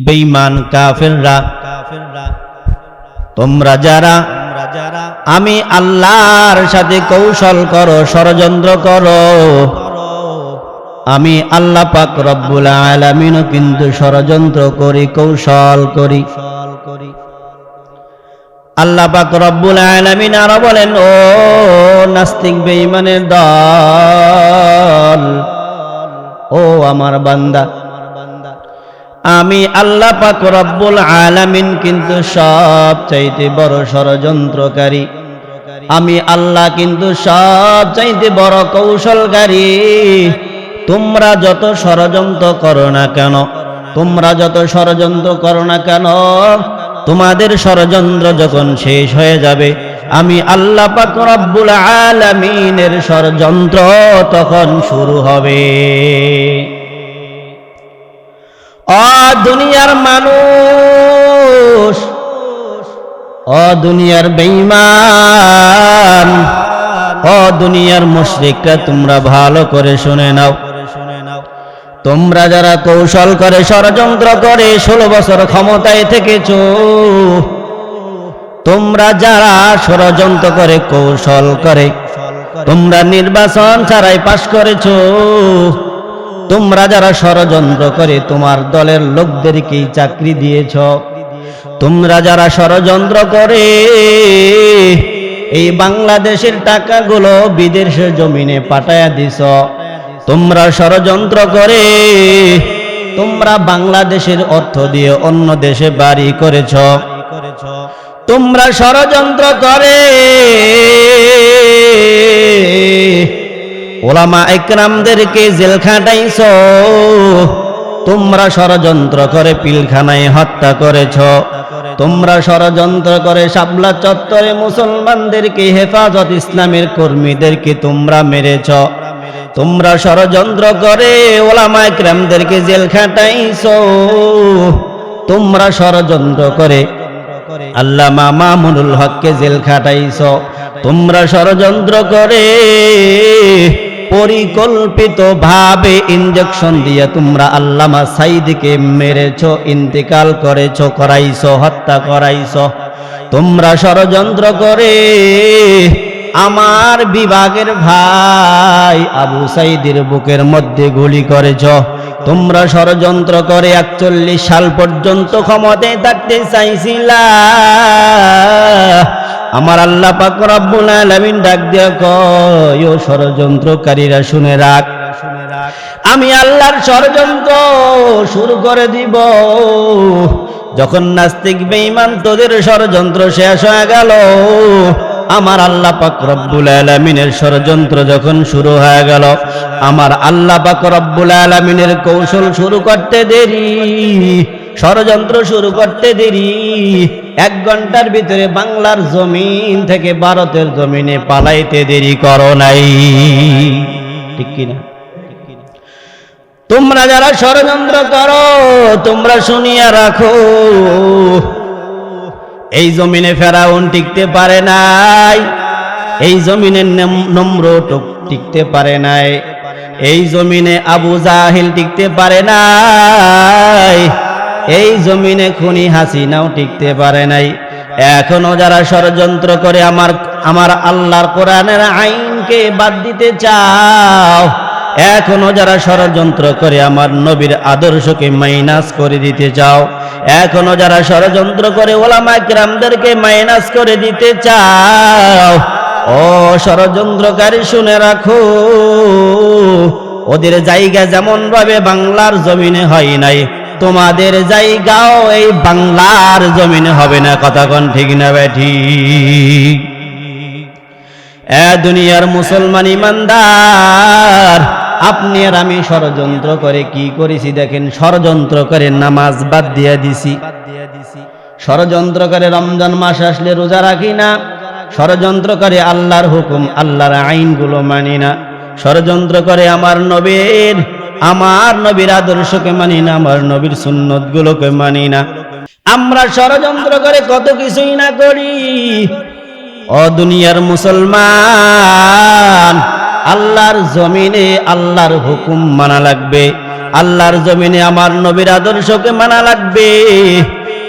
বেঈমান কাফেররা, তোমরা যারা আমি আল্লাহর সাথে কৌশল করো, ষড়যন্ত্র করো, আমি আল্লাহ পাক রব্বুল আলামিনও কিন্তু ষড়যন্ত্র করি, কৌশল করি। আল্লাহ পাক রব্বুল আলামিন আরো বলেন, ও নাস্তিক বেঈমানের দল, ও আমার বান্দা, আমি আল্লাহ পাক রব্বুল আলামিন কিন্তু সবচাইতে বড় ষড়যন্ত্রকারী, আমি আল্লাহ কিন্তু সবচাইতে বড় কৌশলকারী। তোমরা যত ষড়যন্ত্র করো না কেন, তোমরা যত ষড়যন্ত্র করো না কেন, তোমাদের ষড়যন্ত্র যখন শেষ হয়ে যাবে, আমি আল্লাহ পাক রব্বুল আলামিনের ষড়যন্ত্র তখন শুরু হবে। ও দুনিয়ার মানুষ, ও দুনিয়ার বেঈমান, ও দুনিয়ার মুশরিকরা, তোমরা ভালো করে শুনে নাও। তোমরা যারা কৌশল করে, ষড়যন্ত্র করে 16 বছর ক্ষমতায় থেকেছো, তোমরা যারা ষড়যন্ত্র করে, কৌশল করে, তোমরা নির্বাচন ছাড়াই পাশ করেছো, তোমরা যারা ষড়যন্ত্র করে তোমার দলের লোকদেরকেই চাকরি দিয়েছ, তোমরা যারা ষড়যন্ত্র করে এই বাংলাদেশের টাকাগুলো বিদেশের জমিনে পাঠায়া দিছ, তোমরা ষড়যন্ত্র করে তোমরা বাংলাদেশের অর্থ দিয়ে অন্য দেশে বাড়ি করেছ, তোমরা ষড়যন্ত্র করে ওলামা ইকরামদেরকে জেল খাটাইছ, তোমরা ষড়যন্ত্র করে পিলখানায় হত্যা করেছ, তোমরা ষড়যন্ত্র করে শাপলা চত্বরে মুসলমানদেরকে, হেফাজত ইসলামের কর্মীদেরকে তোমরা মেরেছ, তোমরা ষড়যন্ত্র করে ওলামা ইকরামদেরকে জেল খাটাইছ, তোমরা ষড়যন্ত্র করে আল্লামা মামুনুল হককে জেল খাটাইছ, তোমরা ষড়যন্ত্র করে পরিকল্পিত ভাবে ইনজেকশন দিয়ে তোমরা আল্লামা সাইদকে মেরেছ, ইন্তেকাল করেছ, করাইছ, হত্যা করাইছ, তোমরা ষড়যন্ত্র করে আমার বিভাগের ভাই আবু সাইদের বুকের মধ্যে গুলি করেছ, তোমরা ষড়যন্ত্র করে 41 সাল পর্যন্ত ক্ষমতায় থাকতে চাইছিলা। আমার আল্লাহ পাক রব্বুল আলামিন ডাক দিয়া কয়, ও ষড়যন্ত্রকারীরা শুনে রাখ, আমি আল্লাহর ষড়যন্ত্র শুরু করে দিব। যখন নাস্তিক বেঈমান তোদের ষড়যন্ত্র শেষ হয়ে গেল, আমার আল্লাহ পাক রব্বুল আলামিনের ষড়যন্ত্র যখন শুরু হয়ে গেল, আমার আল্লাহ পাক রব্বুল আলামিনের কৌশল শুরু করতে দেরি, ষড়যন্ত্র শুরু করতে দেরি, 1 ঘন্টার ভিতরে বাংলার জমিন থেকে ভারতের জমিনে পালাইতে দেরি করো নাই, ঠিক কিনা? তোমরা যারা ষড়যন্ত্র করো, তোমরা শুনিয়া রাখো, এই জমিনে ফেরাউন টিকতে পারে নাই, এই জমিনে নমরুদ টিকতে পারে নাই, এই জমিনে আবু জাহিল টিকতে পারে নাই, এই জমিনে খুনি হাসিনাও টিকতে পারে নাই। এখনো যারা ষড়যন্ত্র করে আমার আল্লাহর কোরআনের আইনকে বাদ দিতে চাও, এখনো যারা ষড়যন্ত্র করে আমার নবীর আদর্শকে মাইনাস করে দিতে চাও, এখনো যারা ষড়যন্ত্র করে ওলামা কিরামদেরকে মাইনাস করে দিতে চাও, ও ষড়যন্ত্রকারী শুনে রাখো, ওদের জায়গা যেমন ভাবে বাংলার জমিনে হয় নাই, তোমাদের জায়গাও এই বাংলার জমিনে হবে না। কথা কোন ঠিক না বেঠি? দুনিয়ার মুসলমান ইমানদার, আপনি আর আমি ষড়যন্ত্র করে কি করেছি দেখেন। ষড়যন্ত্র করে নামাজ বাদ দিয়ে দিছি, ষড়যন্ত্র করে রমজান মাস আসলে রোজা রাখি না, ষড়যন্ত্র করে আল্লাহর হুকুম আল্লাহর আইনগুলো মানি না, ষড়যন্ত্র করে আমার নবীর আদর্শকে মানি না, আমার নবীর সুন্নতগুলোকে মানি না। আমরা ষড়যন্ত্র করে কত কিছুই না করি। ও দুনিয়ার মুসলমান, আল্লাহর জমিনে আল্লাহর হুকুম মানা লাগবে, আল্লাহর জমিনে আমার নবীর আদর্শকে মানা লাগবে।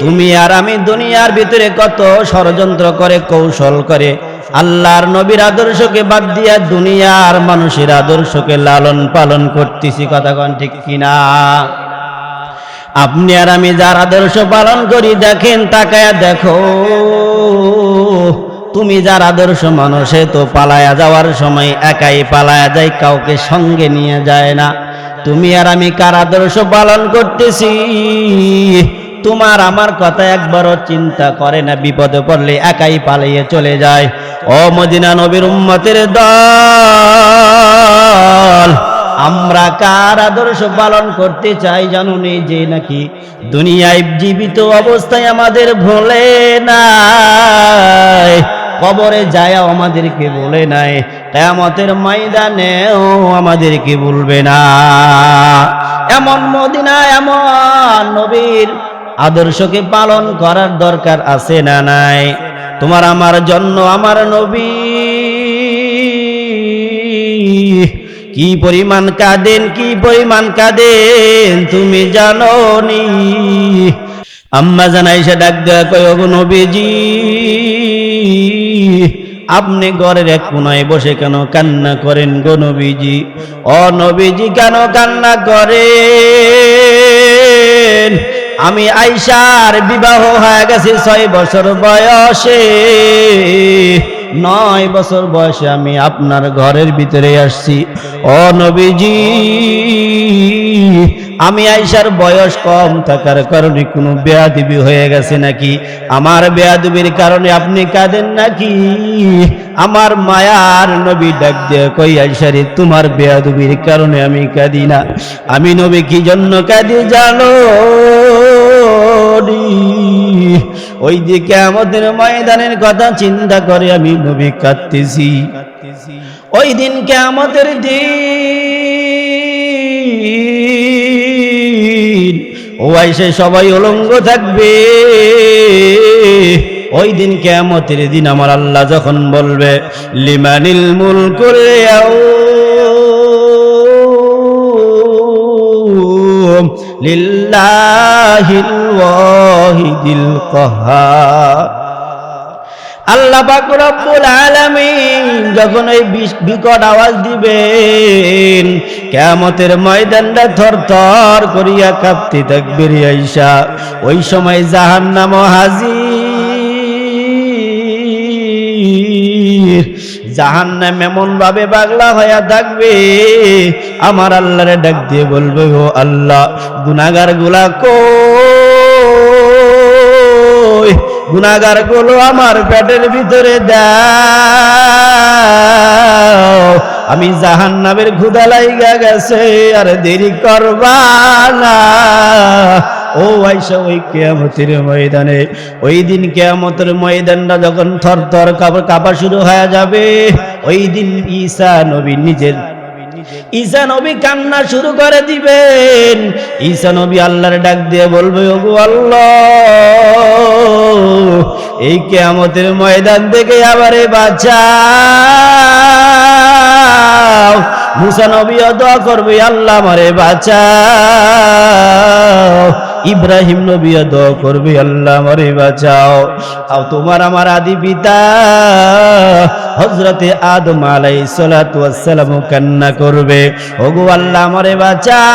তুমি আর আমি দুনিয়ার ভিতরে কত ষড়যন্ত্র করে কৌশল করে আল্লাহর নবীর আদর্শকে বাদ দিয়া দুনিয়ার মানুষের আদর্শকে লালন পালন করতেছি, কথা কোন ঠিক কিনা? আপনি আর আমি যার আদর্শ পালন করি, দেখেন তাকায়া দেখো, তুমি যার আদর্শ মানুষে তো পালায়া যাওয়ার সময় একাই পালায়া যায়, কাউকে সঙ্গে নিয়ে যায় না। তুমি আর আমি কার আদর্শ পালন করতেছি? তোমার আমার কথা একবারও চিন্তা করে না, বিপদে পড়লে একাই পালিয়ে চলে যায়। ও মদিনা নবীর উম্মতের দল, আমরা কার আদর্শ পালন করতে চাই জানুনি? যে নাকি দুনিয়ায় জীবিত অবস্থায় আমাদের ভোলে নাই, কবরে যায় আমাদেরকে বলে নাই, কিয়ামতের ময়দানেও আমাদেরকে বলবে না। এমন মদিনা, এমন নবীর আদর্শকে পালন করার দরকার আছে না নাই? তোমার আমার জন্য আমার নবী কি পরিমাণ কাঁদেন, কি পরিমাণ কাঁদেন তুমি জানো নি? আম্মা জান আয়েশা ডাক দেয়া কয়, ওগো নবীজি, আপনি ঘরের এক কোনায় বসে কেন কান্না করেন গো নবীজি? ও নবীজি, কেন কান্না করেন? আমি আয়েশার বিবাহ হয়ে গেছে 6 বছর বয়সে, 9 বছর বয়সে আমি আপনার ঘরের ভিতরে আসছি। ও নবীজি, আমি আয়েশার বয়স কম থাকার কারণে কোনো বেয়াদবি হয়ে গেছে নাকি? আমার বেয়াদবির কারণে আপনি কাঁদেন নাকি? আমার মায়ার নবী ডাক দিয়ে কই, আয়েশা রে, তোমার বেয়াদবির কারণে আমি কাঁদি না। আমি নবী কি জন্য কাঁদি জানো? ওই যে কিয়ামতের ময়দানের কথা চিন্তা করে আমি নবী কাঁদতেছি। ওই দিন কিয়ামতের দিন, ও আয়েশা, সবাই উলঙ্গ থাকবে। ওই দিন কিয়ামতের দিন আমার আল্লাহ যখন বলবে, লিমানিল মুলকুল ইয়াউম লিল্লাহিল ওয়াহিদিল কাহ্হার, আল্লাহ পাক রব্বুল আলামিন যখন এই বিকট আওয়াজ দিবেন, কিয়ামতের ময়দানটা থরথর করিয়া কাঁপতে থাকবে রে আয়েশা। ওই সময় জাহান্নাম হাজির, জাহান্নাম এমন ভাবে পাগলা হইয়া থাকবে, আমার আল্লাহরে ডাক দিয়ে বলবে, ও আল্লাহ, গুনাহগার গুলা কই? গুনাহগার গুলো আমার পেটের ভিতরে দাও, আমি জাহান্নামের ক্ষুধা লাইগা গেছে, আর দেরি করবা না। ও আয়েশা, ওই কিয়ামতের ময়দানে, ওই দিন কিয়ামতের ময়দানটা যখন থরথর কাঁপা শুরু হয়ে যাবে, ওই দিন ঈসা নবী কান্না শুরু করে দিবেন। ঈসা নবী আল্লাহর ডাক দিয়ে বলবে, ওগো আল্লাহ, এই কিয়ামতের ময়দান থেকে আমারে বাঁচাও। মুসা নবীও দোয়া করবে, আল্লাহ আমারে বাঁচাও। ইব্রাহিম নবীও দোয়া করবে, আল্লাহ আমারে বাঁচাও। আর তোমার আমার আদি পিতা হযরতে আদম আলাইহিস সালাতু ওয়াস সালাম কান্না করবে, ওগো আল্লাহ আমারে বাঁচাও।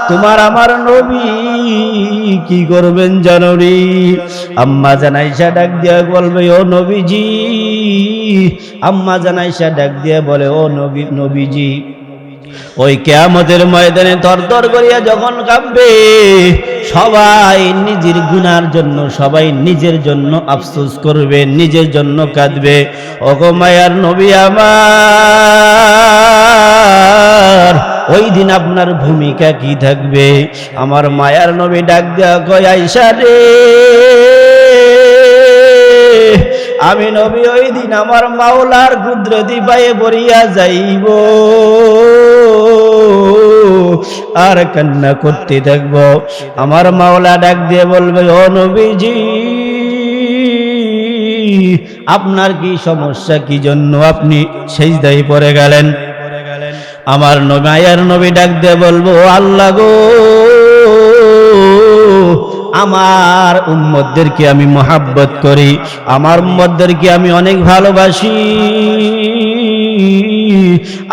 তোমার আমার নবী কি করবেন জানো রে? আম্মা জান আয়েশা ডাক দিয়া বলবে, ও নবীজি, আম্মা জান আয়েশা ডাক দিয়া বলে, ও নবীজি, ওই কিয়ামতের ময়দানে থরথর করিয়া যখন কাঁপবে, সবাই নিজের গুনার জন্য, সবাই নিজের জন্য আফসোস করবে, নিজের জন্য কাঁদবে। ওগো মায়ার নবী আমার, ওই দিন আপনার ভূমিকা কি থাকবে? আমার মায়ার নবী ডাক দেয়া কয়, আয়েশা রে, আমি নবী ওই দিন আমার মাওলার কুদরতি পায়ে পড়িয়া যাইব, আর কান্না করতে থাকব। আমার মাওলা ডাক দিয়ে বলবে, ও নবীজি, আপনার কি সমস্যা, কি জন্য আপনি সিজদায় পড়ে গেলেন? আমার মায়ার নবী ডাক দিয়ে বলবো, আল্লাহ গো, আমার উম্মতদেরকে আমি মহাব্বত করি, আমার উম্মতদেরকে আমি অনেক ভালোবাসি।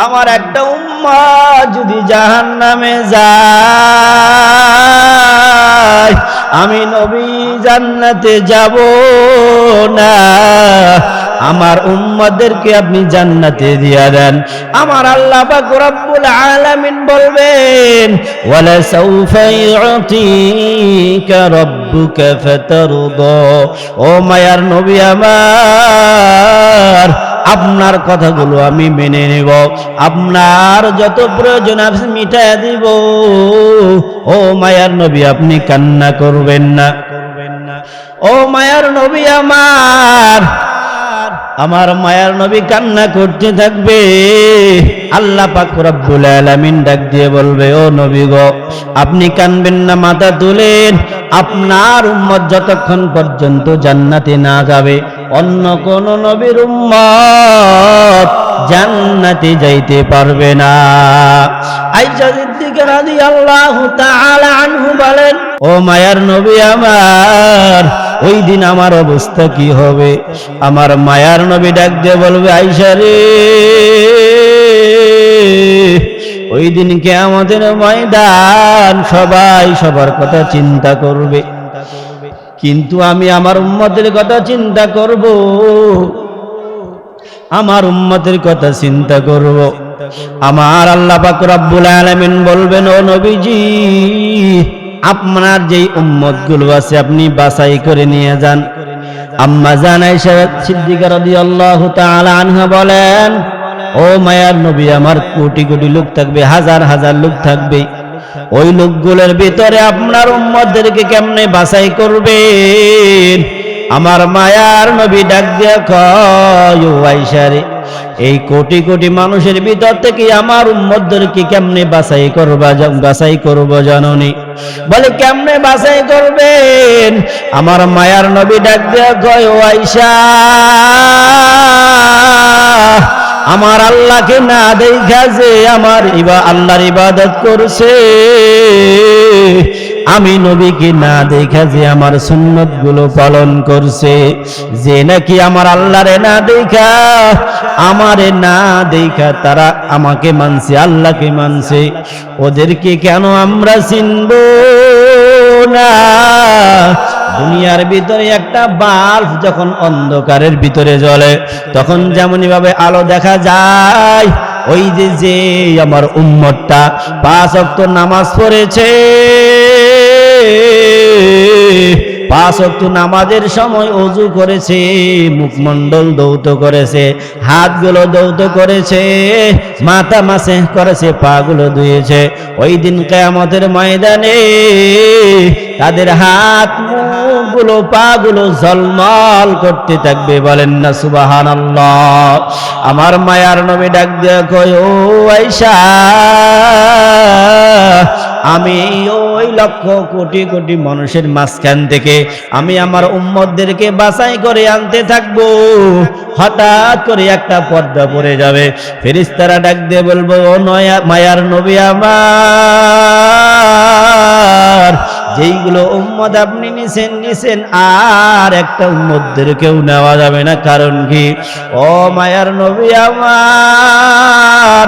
আমার একটা উম্মত যদি জাহান্নামে যায়, আমি নবী জান্নাতে যাব না। আমার উম্মতদেরকে আপনি জান্নাতে দিয়া দেন। আমার আল্লাহ পাক রব্বুল আলামিন বলবেন, ওয়ালা সাউফা ইউতিকা রাব্বুকা ফাতারদা। ও মায়ার নবী আমার, আপনার কথাগুলো আমি মেনে নেব, আপনার যত প্রয়োজন আপনি মিটায় দিব। ও মায়ার নবী, আপনি কান্না করবেন না। ও মায়ার নবী আমার মায়ার নবী কান্না করতে থাকবে। আল্লাহ পাক রব্বুল আলামিন ডাক দিয়ে বলবে, ও নবী গো, আপনি কানবেন না, মাথা তুলেন। আপনার উম্মত যতক্ষণ পর্যন্ত জান্নাতে না যাবে, অন্য কোন নবীর উম্মত জান্নাতে যাইতে পারবে না। আয়েশা সিদ্দিকা রাদিয়াল্লাহু তাআলা আনহু বলেন, ও মায়ার নবী আমার, ওই দিন আমার অবস্থা কি হবে? আমার মায়ার নবী ডাক দিয়ে বলবে, আয়েশা রে, ওই দিন কিয়ামতের ময়দান সবাই সবার কথা চিন্তা করবে, কিন্তু আমি আমার উম্মতের কথা চিন্তা করব, আমার উম্মতের কথা চিন্তা করব। আমার আল্লাহ পাক রব্বুল আলামিন বলবেন, ও নবীজি, আপনার যেই উম্মত গুলো আছে আপনি বাছাই করে নিয়ে যান। আম্মা জান আয়েশা সিদ্দিকা রাদিয়াল্লাহু তাআলা আনহা বলেন, ও মায়ার নবী আমার, কোটি কোটি লোক থাকবে, হাজার হাজার লোক থাকবে, ওই লোকগুলোর ভিতরে আপনার উম্মতদেরকে কেমনে বাছাই করবেন? আমার মায়ার নবী ডাক দিয়ে কয়, ও আয়েশা রে, এই কোটি কোটি মানুষের ভিতর থেকে আমার উম্মতদেরকে কেমনে বাছাই করব জানোনি? বলে, কেমনে বাছাই করবেন? আমার মায়ার নবী ডাক দিয়ে কয়, ও আয়েশা, আমার আল্লাহকে না দেখা যে আমার আল্লাহর ইবাদত করছে, আমি নবীকে না দেখা যে আমার সুন্নত গুলো পালন করছে, যে নাকি আমার আল্লাহরে না দেখা, আমারে না দেখা তারা আমাকে মানছে, আল্লাহকে মানছে, ওদেরকে কেন আমরা চিনব না? দুনিয়ার ভিতরে একটা বাল্ব যখন অন্ধকারের ভিতরে জ্বলে, তখন যেমনই ভাবে আলো দেখা যায়, ওই যে আমার উম্মতটা 5 ওয়াক্ত নামাজ পড়েছে, 5 ওয়াক্ত নামাজের সময় ওযু করেছে, মুখমণ্ডল ধৌত করেছে, হাতগুলো ধৌত করেছে, মাথা মাসে করেছে, পাগুলো ধুয়েছে, ওই দিন কিয়ামতের ময়দানে তাদের হাত মুখগুলো পাগুলো ঝলমল করতে থাকবে। বলেন না সুবহানাল্লাহ। আমার মায়ার নবী ডাক দিয়ে কয়, ও আয়েশা, আমি ওই লক্ষ কোটি কোটি মানুষের মাঝখান থেকে আমি আমার উম্মতদেরকে বাছাই করে আনতে থাকবো। হঠাৎ করে একটা পর্দা পড়ে যাবে, ফেরেশতারা ডাক দিয়ে বলবো, ও মায়ার নবী আমার, যেইগুলো উম্মত আপনি নিছেন আর একটা উম্মতদেরকেও নেওয়া যাবে না। কারণ কি? ও মায়ার নবী আমার,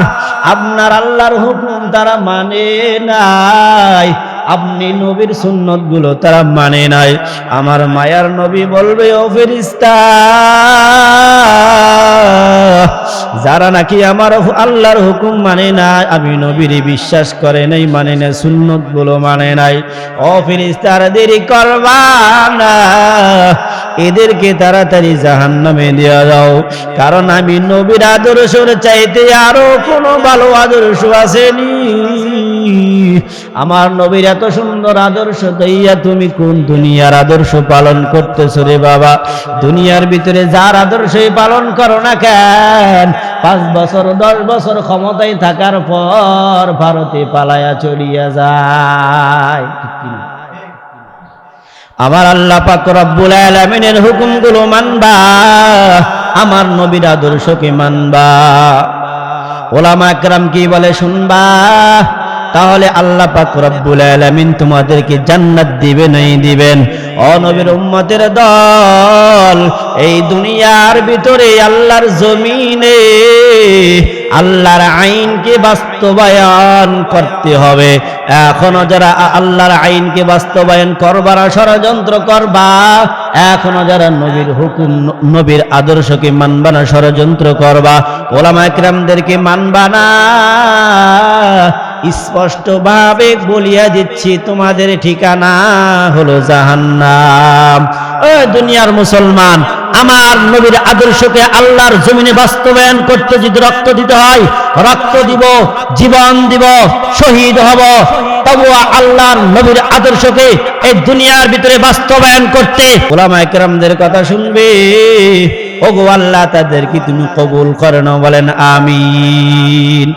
আপনার আল্লাহর হুকুম তারা মানে নাই, আপনি নবীর সুন্নত গুলো তারা মানে নাই। আমার মায়ার নবী বলবে, ও ফেরেশতা, যারা নাকি আমার আল্লাহর হুকুম মানে না, আমি নবীর বিশ্বাস করে নাই, মানে না, সুন্নত গুলো মানে নাই, ও ফেরেশতারা দেরি করবা না, এদেরকে তাড়াতাড়ি জাহান্নামে দেওয়া দাও। কারণ আমি নবীর আদর্শের চাইতে আরো কোনো ভালো আদর্শ আসেনি। আমার নবীর এত সুন্দর আদর্শ দইয়া তুমি কোন দুনিয়ার আদর্শ পালন করতেছো রে বাবা? দুনিয়ার ভিতরে যার আদর্শই পালন করো না কেন, 5 বছর 10 বছর ক্ষমতায় থাকার পর ভারতে পালায়া চলিয়া যায়। আমার আল্লাহ পাক রব্বুল আলামিনের হুকুমগুলো মানবা, আমার নবীর আদর্শকে মানবা। ওলামা একরাম কি বলে শুনবা, তাহলে আল্লাহ পাক রব্বুল আলামিন তোমাদেরকে জান্নাত দিবেনই দিবেন। ও নবীর উম্মতের দল, এই দুনিয়ার ভিতরে আল্লাহর জমিনে আল্লাহর আইনকে বাস্তবায়ন করতে হবে। এখনো যারা আল্লাহর আইনকে বাস্তবায়ন করবার ষড়যন্ত্র করবা, এখনো যারা নবীর হুকুম নবীর আদর্শকে মানবা না, ষড়যন্ত্র করবা, ওলামা একরামদেরকে মানবা না, স্পষ্টভাবে বলিয়া দিচ্ছি তোমাদের ঠিকানা হলো জাহান্নাম। ও দুনিয়ার মুসলমান, আমার নবীর আদর্শকে আল্লাহর জমিনে বাস্তবায়ন করতে যদি রক্ত দিতে হয়, রক্ত দিব, জীবন দিব, শহীদ হব, তবুও আল্লাহর নবীর আদর্শকে এই দুনিয়ার ভিতরে বাস্তবায়ন করতে ওলামা একরামদের কথা শুনবে। ওগো আল্লাহ, তাদেরকে তুমি কবুল করে নাও, বলেন আমিন।